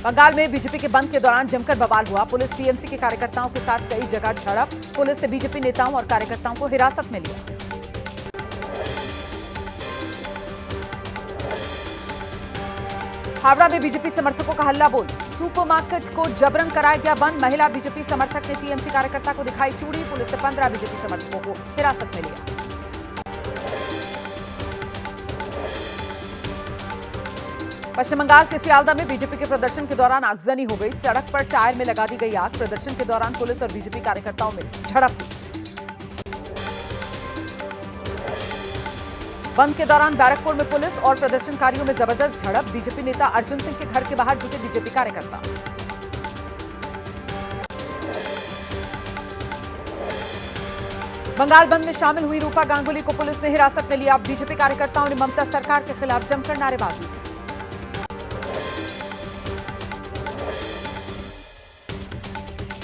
बंगाल में बीजेपी के बंद के दौरान जमकर बवाल हुआ। पुलिस टीएमसी के कार्यकर्ताओं के साथ कई जगह झड़प। पुलिस ने बीजेपी नेताओं और कार्यकर्ताओं को हिरासत में लिया। हावड़ा में बीजेपी समर्थकों का हल्ला बोल। सुपरमार्केट को जबरन कराया गया बंद। महिला बीजेपी समर्थक ने टीएमसी कार्यकर्ता को दिखाई चूड़ी। पुलिस ने 15 बीजेपी समर्थकों को हिरासत में लिया। पश्चिम बंगाल के सियालदा में बीजेपी के प्रदर्शन के दौरान आगजनी हो गई। सड़क पर टायर में लगा दी गई आग। प्रदर्शन के दौरान पुलिस और बीजेपी कार्यकर्ताओं में झड़प हुई। बंद के दौरान बैरकपुर में पुलिस और प्रदर्शनकारियों में जबरदस्त झड़प। बीजेपी नेता अर्जुन सिंह के घर के बाहर जुटे बीजेपी कार्यकर्ता। बंगाल बंद में शामिल हुई रूपा गांगुली को पुलिस ने हिरासत में लिया। बीजेपी कार्यकर्ताओं ने ममता सरकार के खिलाफ जमकर नारेबाजी।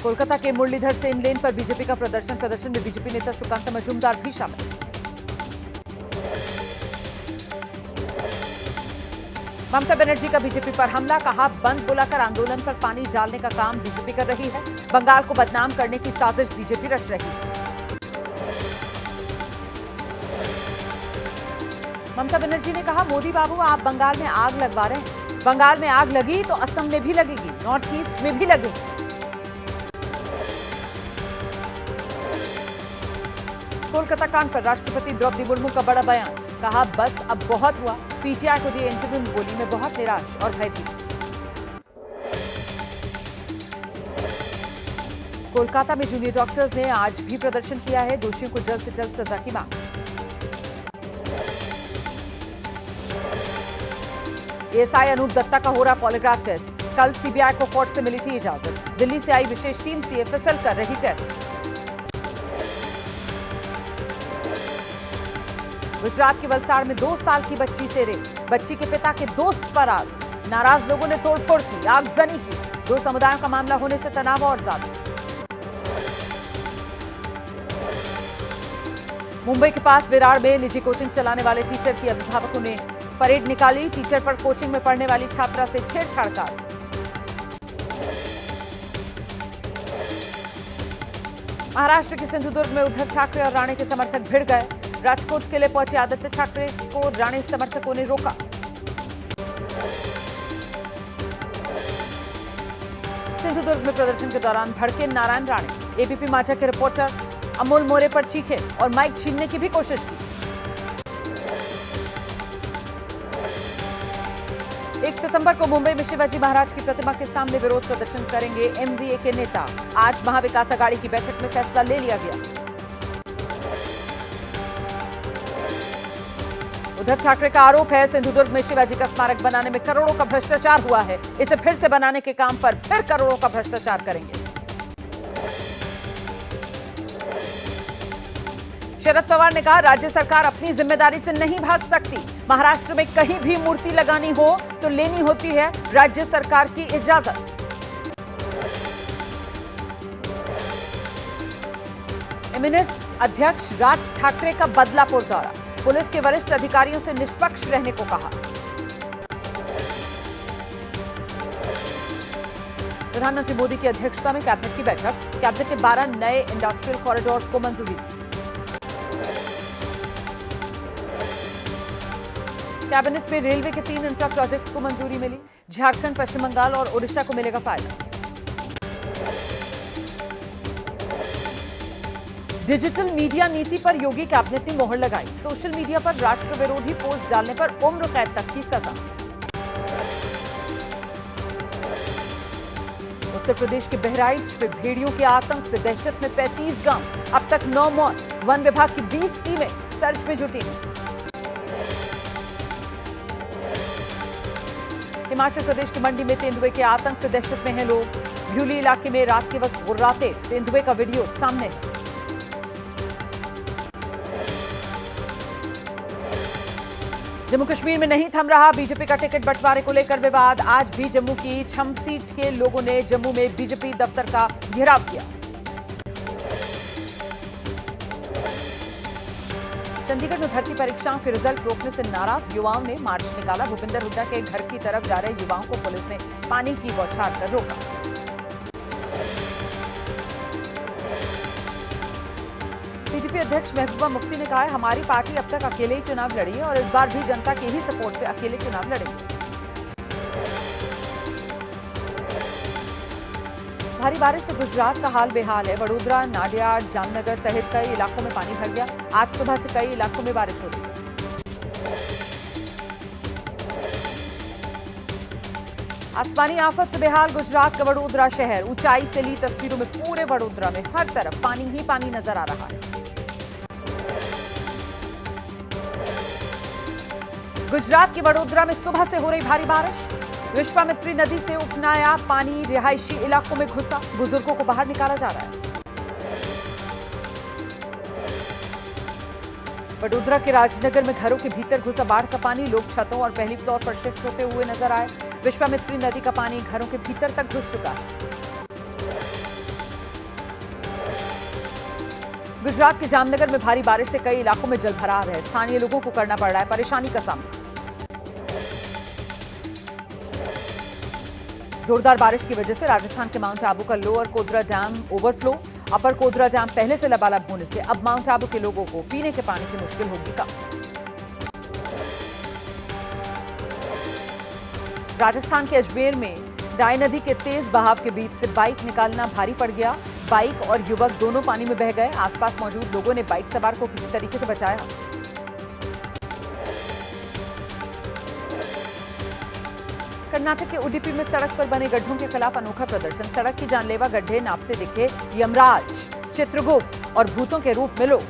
कोलकाता के मुरलीधर सेन लेन पर बीजेपी का प्रदर्शन में बीजेपी नेता सुकांत मजूमदार भी शामिल। ममता बनर्जी का बीजेपी पर हमला। कहा, बंद बुलाकर आंदोलन पर पानी डालने का काम बीजेपी कर रही है। बंगाल को बदनाम करने की साजिश बीजेपी रच रही है। ममता बनर्जी ने कहा, मोदी बाबू आप बंगाल में आग लगवा रहे हैं। बंगाल में आग लगी तो असम में भी लगेगी, नॉर्थ ईस्ट में भी लगेगी। कोलकाता कांड पर राष्ट्रपति द्रौपदी मुर्मू का बड़ा बयान। कहा, बस अब बहुत हुआ। पीटीआई को दिए इंटरव्यू में बोली, मैं बहुत निराश और भयभीत। कोलकाता में जूनियर डॉक्टर्स ने आज भी प्रदर्शन किया है। दोषियों को जल्द से जल्द सजा की मांग। एएसआई अनूप दत्ता का हो रहा पॉलीग्राफ टेस्ट। कल सीबीआई को कोर्ट से मिली थी इजाजत। दिल्ली से आई विशेष टीम सीएफएसएल कर रही टेस्ट। गुजरात के वलसाड़ में 2 साल की बच्ची से रेप। बच्ची के पिता के दोस्त पर आग। नाराज लोगों ने तोड़फोड़ की, आगजनी की। 2 समुदायों का मामला होने से तनाव और ज्यादा। मुंबई के पास विरार में निजी कोचिंग चलाने वाले टीचर की अभिभावकों ने परेड निकाली। टीचर पर कोचिंग में पढ़ने वाली छात्रा से छेड़छाड़ का। महाराष्ट्र के सिंधुदुर्ग में उद्धव ठाकरे और राणे के समर्थक भिड़ गए। राजकोट के लिए पहुंचे आदित्य ठाकरे को राणे समर्थकों ने रोका। सिंधुदुर्ग में प्रदर्शन के दौरान भड़के नारायण राणे। एबीपी माझा के रिपोर्टर अमोल मोरे पर चीखे और माइक छीनने की भी कोशिश की। 1 सितंबर को मुंबई में शिवाजी महाराज की प्रतिमा के सामने विरोध प्रदर्शन करेंगे एमवीए के नेता। आज महाविकास अघाड़ी की बैठक में फैसला ले लिया गया। उद्धव ठाकरे का आरोप है, सिंधुदुर्ग में शिवाजी का स्मारक बनाने में करोड़ों का भ्रष्टाचार हुआ है। इसे फिर से बनाने के काम पर फिर करोड़ों का भ्रष्टाचार करेंगे। शरद पवार ने कहा, राज्य सरकार अपनी जिम्मेदारी से नहीं भाग सकती। महाराष्ट्र में कहीं भी मूर्ति लगानी हो तो लेनी होती है राज्य सरकार की इजाजत। एमएनएस अध्यक्ष राज ठाकरे का बदलापुर दौरा। पुलिस के वरिष्ठ अधिकारियों से निष्पक्ष रहने को कहा। प्रधानमंत्री मोदी की अध्यक्षता में कैबिनेट की बैठक। कैबिनेट ने 12 नए इंडस्ट्रियल कॉरिडोर्स को मंजूरी दी। कैबिनेट में रेलवे के 3 इंफ्रा प्रोजेक्ट्स को मंजूरी मिली। झारखंड, पश्चिम बंगाल और ओडिशा को मिलेगा फायदा। डिजिटल मीडिया नीति पर योगी कैबिनेट ने मोहर लगाई। सोशल मीडिया पर राष्ट्र विरोधी पोस्ट डालने पर उम्र कैद तक की सजा। उत्तर प्रदेश के बहराइच में भेड़ियों के आतंक से दहशत में 35 गांव। अब तक 9 मौत। वन विभाग की 20 टीमें सर्च में जुटी हैं। हिमाचल प्रदेश की मंडी में तेंदुए के आतंक से दहशत में हैं लोग। भ्यूली इलाके में रात के वक्त गुर्राते तेंदुए का वीडियो सामने है। जम्मू कश्मीर में नहीं थम रहा बीजेपी का टिकट बंटवारे को लेकर विवाद। आज भी जम्मू की छम सीट के लोगों ने जम्मू में बीजेपी दफ्तर का घेराव किया। चंडीगढ़ में भर्ती परीक्षाओं के रिजल्ट रोकने से नाराज युवाओं ने मार्च निकाला। भूपिंदर हुड्डा के घर की तरफ जा रहे युवाओं को पुलिस ने पानी की बौछार कर रोका। बीजेपी अध्यक्ष महबूबा मुफ्ती ने कहा है, हमारी पार्टी अब तक अकेले ही चुनाव लड़ी है और इस बार भी जनता के ही सपोर्ट से अकेले चुनाव लड़ेगी। भारी बारिश से गुजरात का हाल बेहाल है। वडोदरा, नाडियाड, जामनगर सहित कई इलाकों में पानी भर गया। आज सुबह से कई इलाकों में बारिश हो रही है। आसमानी आफत से बेहाल गुजरात का वडोदरा शहर। ऊंचाई से ली तस्वीरों में पूरे वडोदरा में हर तरफ पानी ही पानी नजर आ रहा है। गुजरात के वडोदरा में सुबह से हो रही भारी बारिश। विश्वामित्री नदी से उफनाया पानी रिहायशी इलाकों में घुसा। बुजुर्गों को बाहर निकाला जा रहा है। वडोदरा के राजनगर में घरों के भीतर घुसा बाढ़ का पानी। लोग छतों और पहली फ्लोर पर शिफ्ट होते हुए नजर आए। विश्वामित्री नदी का पानी घरों के भीतर तक घुस चुका है। गुजरात के जामनगर में भारी बारिश से कई इलाकों में जलभराव है। स्थानीय लोगों को करना पड़ रहा है परेशानी का सामना। जोरदार बारिश की वजह से राजस्थान के माउंट आबू का लोअर कोदरा डैम ओवरफ्लो। अपर कोदरा डैम पहले से लबालब होने से अब माउंट आबू के लोगों को पीने के पानी की मुश्किल होगी कम। राजस्थान के अजमेर में डाई नदी के तेज बहाव के बीच से बाइक निकालना भारी पड़ गया। बाइक और युवक दोनों पानी में बह गए। आसपास मौजूद लोगों ने बाइक सवार को किसी तरीके से बचाया। कर्नाटक के उडुपी में सड़क पर बने गड्ढों के खिलाफ अनोखा प्रदर्शन। सड़क की जानलेवा गड्ढे नापते दिखे यमराज, चित्रगुप्त और भूतों के रूप में लोग।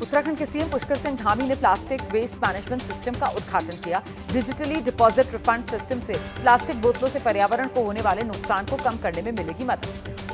उत्तराखंड के सीएम पुष्कर सिंह धामी ने प्लास्टिक वेस्ट मैनेजमेंट सिस्टम का उद्घाटन किया। डिजिटली डिपॉजिट रिफंड सिस्टम से प्लास्टिक बोतलों से पर्यावरण को होने वाले नुकसान को कम करने में मिलेगी मदद।